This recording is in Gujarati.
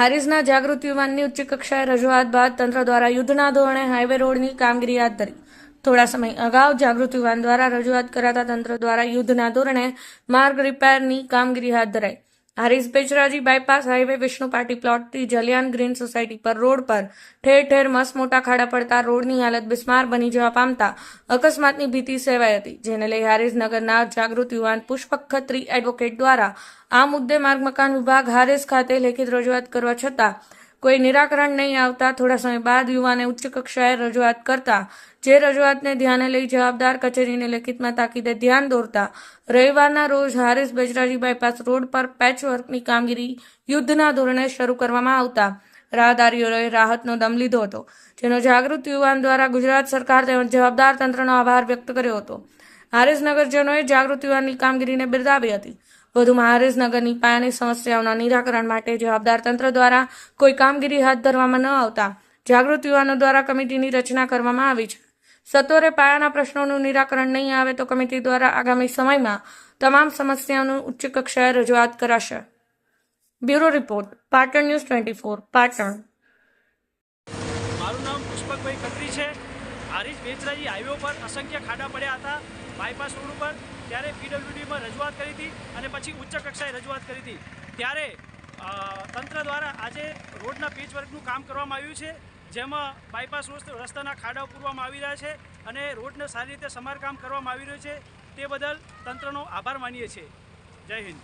હારીજના જાગૃત યુવાનની ઉચ્ચ કક્ષાએ રજૂઆત બાદ તંત્ર દ્વારા યુદ્ધના ધોરણે હાઈવે રોડની કામગીરી હાથ ધરી। થોડા સમય અગાઉ જાગૃત યુવાન દ્વારા રજૂઆત કરાતા તંત્ર દ્વારા યુદ્ધના ધોરણે માર્ગ રિપેરની કામગીરી હાથ ધરાઈ। Harij Becharaji bypass highway Vishnu party પ્લોટથી જલિયાન ગ્રીન સોસાયટી પર રોડ પર ઠેર ઠેર મસ્ત મોટા ખાડા પડતા રોડની હાલત બિસ્માર બની જવા પામતા અકસ્માતની ભીતિ સેવાઈ હતી, જેને લઈ હારીજ નગરના જાગૃત યુવાન પુષ્પક ખત્રી એડવોકેટ દ્વારા આ મુદ્દે માર્ગ મકાન વિભાગ હારીજ ખાતે લેખિત રજૂઆત કરવા છતાં કોઈ નિરાકરણ નહીં આવતા થોડા સમય બાદ યુવાને ઉચ્ચ કક્ષાએ રજૂઆત કરતા જે રજૂઆતને ધ્યાને લઈ જવાબદાર કચેરીને લેખિતમાં તાકીદે ધ્યાન દોરતા રવિવારના રોજ હારીજ બેચરાજી બાયપાસ રોડ પર પેચવર્કની કામગીરી યુદ્ધના ધોરણે શરૂ કરવામાં આવતા રાહદારીઓએ રાહતનો દમ લીધો હતો, જેનો જાગૃત યુવાન દ્વારા ગુજરાત સરકાર તેમજ જવાબદાર તંત્રનો આભાર વ્યક્ત કર્યો હતો। હારીજ નગરજનોએ જાગૃત યુવાનની કામગીરીને બિરદાવી હતી। વધુમાં હારીજ નગરની પાયાની સમસ્યાઓના નિરાકરણ માટે જવાબદાર તંત્ર દ્વારા કોઈ કામગીરી હાથ ધરવામાં ન આવતા જાગૃત યુવાનો દ્વારા કમિટીની રચના કરવામાં આવી છે। સત્વરે પાયાના પ્રશ્નોનું નિરાકરણ નહીં આવે તો કમિટી દ્વારા આગામી સમયમાં તમામ સમસ્યાઓનું ઉચ્ચ કક્ષાએ રજૂઆત કરાશે। Bureau report, Patan news 24, Patan. મારું નામ પુષ્પકભાઈ ખત્રી છે। હારીજ બેચરાજી હાઈવે પર અસંખ્ય ખાડા પડ્યા હતા બાયપાસ રોડ ઉપર, ત્યારે પીડબ્લ્યુડીમાં રજૂઆત કરી હતી અને પછી ઉચ્ચ કક્ષાએ રજૂઆત કરી હતી। ત્યારે તંત્ર દ્વારા આજે રોડના પેચવર્કનું કામ કરવામાં આવ્યું છે, જેમાં બાયપાસ રસ્તાના ખાડાઓ પૂરવામાં આવી રહ્યા છે અને રોડને સારી રીતે સમારકામ કરવામાં આવી રહ્યું છે। તે બદલ તંત્રનો આભાર માનીએ છીએ। જય હિન્દ।